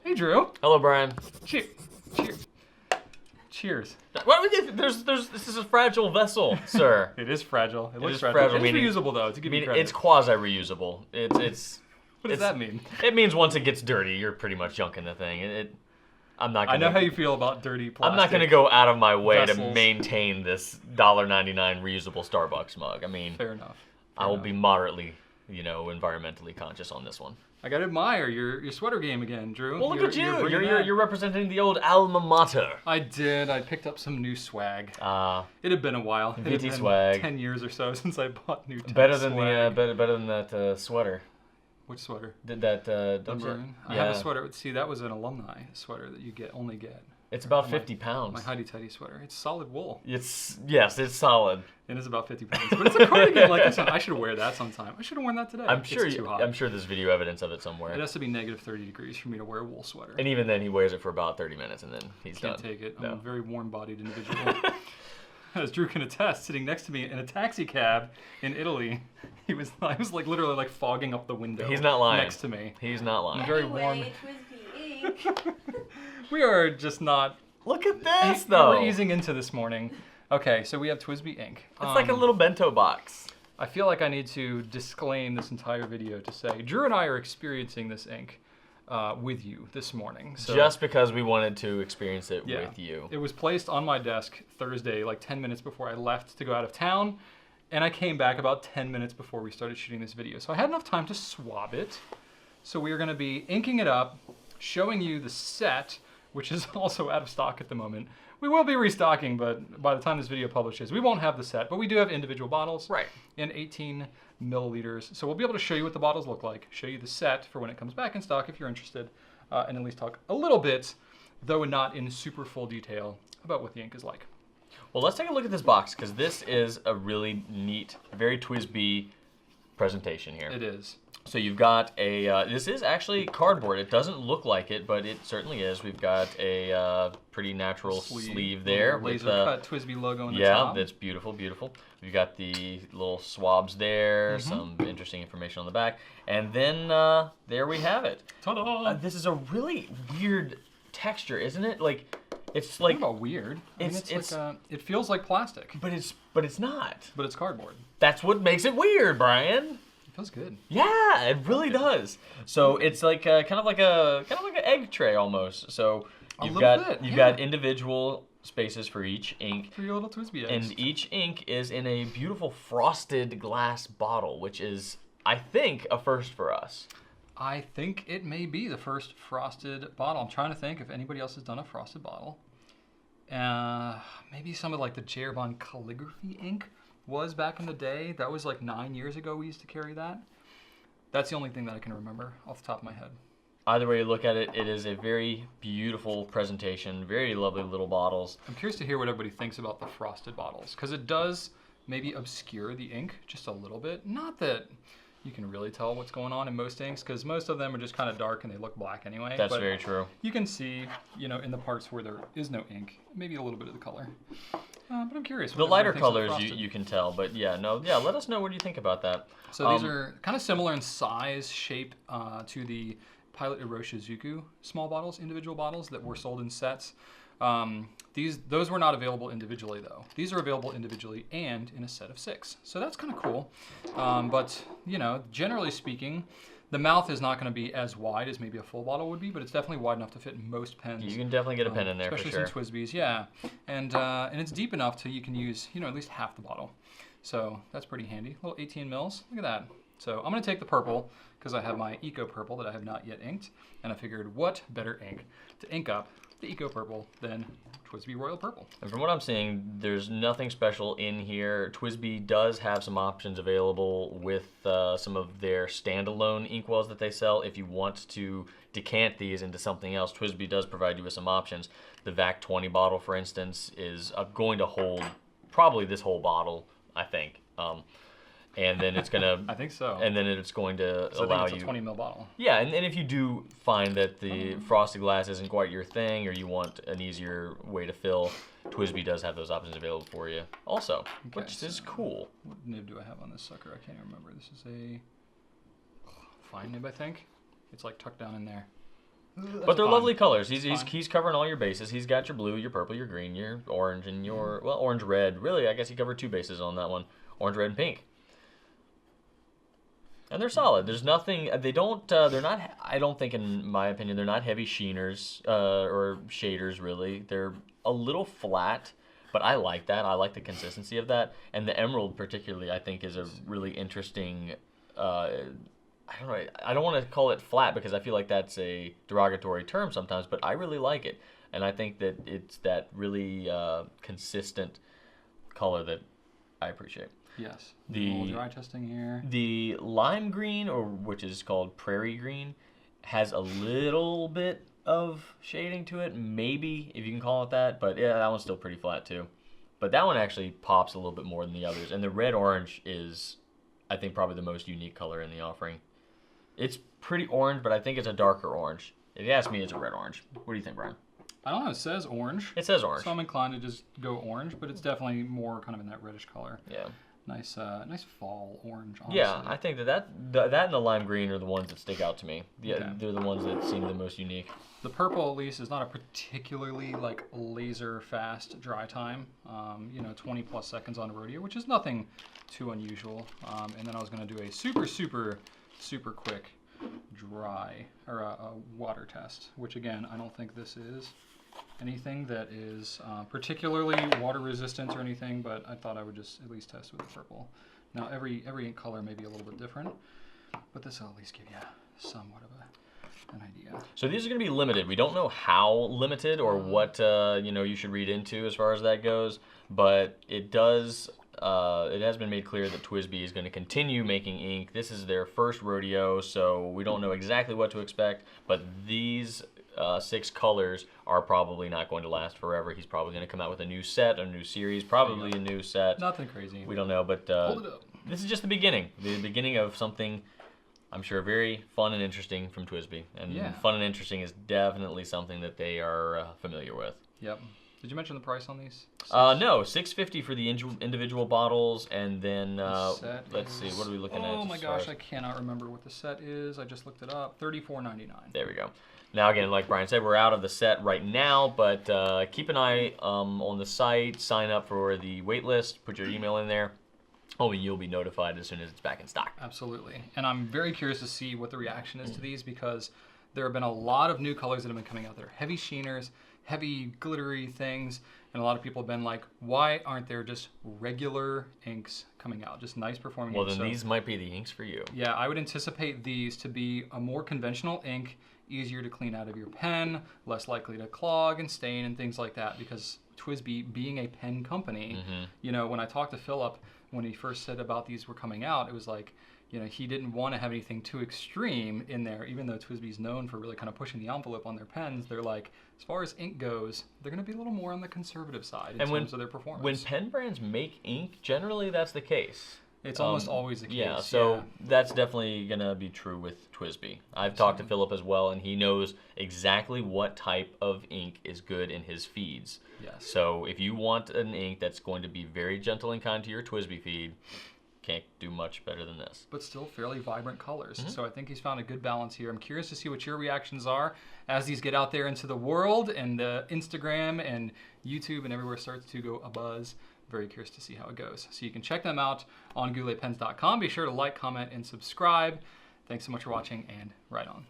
Hey, Drew. Hello, Brian. Cheers. Cheers. This is a fragile vessel, sir. It is fragile. It looks is fragile. fragile, It's meaning- reusable, though, to give you credit. It's quasi-reusable. What does that mean? It means once it gets dirty, you're pretty much junking the thing. I'm not. I know how you feel about dirty plastic. I'm not going to go out of my way vessels. to maintain this $1.99 reusable Starbucks mug. I mean, Fair enough. I will be moderately, environmentally conscious on this one. I got to admire your sweater game again, Drew. Well, look at you. bringing that. You're representing the old alma mater. I did. I picked up some new swag. It had been a while. It had VT been swag. 10 years or so since I bought new Better than swag. better than that sweater. Which sweater? Did that? The Don't you? Burn? I have a sweater. See, that was an alumni sweater that you only get. It's about 50 pounds. My Heidi Teddy sweater. It's solid wool. Yes, it's solid. It is about 50 pounds. But it's a cardigan like this one. I should wear that sometime. I should have worn that today. I'm sure. It's too hot. I'm sure there's video evidence of it somewhere. It has to be negative 30 degrees for me to wear a wool sweater. And even then, he wears it for about 30 minutes, and then he's Can't done. take it. No. I'm a very warm-bodied individual. As Drew can attest, sitting next to me in a taxi cab in Italy, I was like literally like fogging up the window. He's not lying. Next to me. He's not lying. I'm very warm. TWSBI Inc. We are just not. Look at this, though. We're easing into this morning. Okay, so we have TWSBI Inc. It's like a little bento box. I feel like I need to disclaim this entire video to say Drew and I are experiencing this ink with you this morning. So, Just because we wanted to experience it yeah, with you. It was placed on my desk Thursday, like 10 minutes before I left to go out of town, and I came back about 10 minutes before we started shooting this video. So I had enough time to swab it. So we are going to be inking it up, showing you the set, which is also out of stock at the moment. We will be restocking, but by the time this video publishes, we won't have the set, but we do have individual bottles. Right. In 18 milliliters. So we'll be able to show you what the bottles look like, show you the set for when it comes back in stock if you're interested, and at least talk a little bit, though not in super full detail, about what the ink is like. Well, let's take a look at this box, because this is a really neat, very TWSBI presentation here. It is. So you've got a, this is actually cardboard. It doesn't look like it, but it certainly is. We've got a pretty natural sleeve there. Laser with, cut TWSBI logo in the yeah, top. that's beautiful, beautiful. We've got the little swabs there, some interesting information on the back. And then there we have it. Ta-da! This is a really weird texture, isn't it? Like, it's like, Not weird. I mean, it's like it feels like plastic, but it's not. but it's cardboard. That's what makes it weird, Brian. It feels good. Yeah, it really does. So it's like kind of like an egg tray almost. So you've got individual spaces for each ink. For your little TWSBI eggs. And each ink is in a beautiful frosted glass bottle, which is, I think, a first for us. I think it may be the first frosted bottle. I'm trying to think if anybody else has done a frosted bottle. Maybe some of like the Jerbon calligraphy ink was back in the day. That was like 9 years ago we used to carry that. That's the only thing that I can remember off the top of my head. Either way you look at it, it is a very beautiful presentation, very lovely little bottles. I'm curious to hear what everybody thinks about the frosted bottles, because it does maybe obscure the ink just a little bit. Not that you can really tell what's going on in most inks, because most of them are just kind of dark and they look black anyway. That's but very true. you can see, in the parts where there is no ink, maybe a little bit of the color. But I'm curious. The lighter colors you can tell, but let us know what you think about that. So these are kind of similar in size, shape to the Pilot Iroshizuku small bottles, individual bottles that were sold in sets. Those were not available individually though. These are available individually and in a set of 6. So that's kind of cool. But generally speaking, the mouth is not going to be as wide as maybe a full bottle would be, but it's definitely wide enough to fit most pens. You can definitely get a pen in there for sure. Especially some TWSBIs, yeah. And it's deep enough to you can use at least half the bottle. So that's pretty handy. Little 18 mils. Look at that. So I'm going to take the purple because I have my Eco Purple that I have not yet inked, and I figured what better ink to ink up the Eco Purple than TWSBI Royal Purple. And from what I'm seeing, there's nothing special in here. TWSBI does have some options available with some of their standalone inkwells that they sell. If you want to decant these into something else, TWSBI does provide you with some options. The VAC 20 bottle, for instance, is going to hold probably this whole bottle, I think. And then it's gonna. I think so. And then it's going to allow I think it's a 20 ml bottle. Yeah, and if you do find that the frosted glass isn't quite your thing, or you want an easier way to fill, TWSBI does have those options available for you, also, which is cool. What nib do I have on this sucker? I can't remember. This is a fine nib, I think. It's like tucked down in there. But they're fine. lovely colors. It's He's fine. he's covering all your bases. He's got your blue, your purple, your green, your orange, and your orange red. Really, I guess he covered 2 bases on that one: orange, red, and pink. And they're solid. There's nothing. They don't. They're not. I don't think, in my opinion, they're not heavy sheeners or shaders. Really, they're a little flat. But I like that. I like the consistency of that. And the emerald, particularly, I think is a really interesting. I don't know. I don't want to call it flat because I feel like that's a derogatory term sometimes. But I really like it, and I think that it's that really consistent color that I appreciate. Yes. The- A little dry testing here. The lime green, or which is called prairie green, has a little bit of shading to it, maybe, if you can call it that. But yeah, that one's still pretty flat too. But that one actually pops a little bit more than the others. And the red orange is, I think, probably the most unique color in the offering. It's pretty orange, but I think it's a darker orange. If you ask me, it's a red orange. What do you think, Brian? I don't know. It says orange. It says orange. So I'm inclined to just go orange, but it's definitely more kind of in that reddish color. Yeah. Nice, nice fall orange. Honestly. Yeah, I think that and the lime green are the ones that stick out to me. Yeah, Okay. they're the ones that seem the most unique. The purple, at least, is not a particularly like laser fast dry time. 20 plus seconds on a rodeo, which is nothing too unusual. And then I was going to do a super quick dry or a water test, which again, I don't think this is anything that is particularly water resistant or anything, but I thought I would just at least test with the purple. Now every ink color may be a little bit different, but this will at least give you somewhat of an idea. So these are going to be limited. We don't know how limited or what you should read into as far as that goes, but it does. It has been made clear that TWSBI is going to continue making ink. This is their first rodeo, so we don't know exactly what to expect, but these 6 colors are probably not going to last forever. He's probably going to come out with a new set, a new series, probably a new set. Nothing crazy. We don't know, but Hold it up. this is just the beginning of something I'm sure very fun and interesting from TWSBI. And Yeah. fun and interesting is definitely something that they are familiar with. Yep. Did you mention the price on these? No, $6.50 for the individual bottles, and then Set let's see, what are we looking at? Oh my as far gosh, as- I cannot remember what the set is. I just looked it up. $34.99. There we go. Now again, like Brian said, we're out of the set right now, but keep an eye on the site. Sign up for the wait list. Put your email in there. Oh, and you'll be notified as soon as it's back in stock. Absolutely. And I'm very curious to see what the reaction is to these because there have been a lot of new colors that have been coming out there. Heavy sheeners, heavy glittery things, and a lot of people have been like, why aren't there just regular inks coming out? Just nice performing Well, inks. then So, these might be the inks for you. yeah, I would anticipate these to be a more conventional ink, easier to clean out of your pen, less likely to clog and stain and things like that because TWSBI being a pen company, when I talked to Philip, when he first said about these were coming out, it was like, he didn't want to have anything too extreme in there, even though TWSBI is known for really kind of pushing the envelope on their pens. They're like, as far as ink goes, they're going to be a little more on the conservative side in terms of their performance. When pen brands make ink, generally that's the case. It's almost always the case. Yeah, so that's definitely going to be true with TWSBI. I've talked to Philip as well, and he knows exactly what type of ink is good in his feeds. Yes. So if you want an ink that's going to be very gentle and kind to your TWSBI feed, can't do much better than this. But still fairly vibrant colors. So I think he's found a good balance here. I'm curious to see what your reactions are as these get out there into the world and Instagram and YouTube and everywhere starts to go abuzz. Very curious to see how it goes. So you can check them out on gouletpens.com. Be sure to like, comment, and subscribe. Thanks so much for watching, and right on.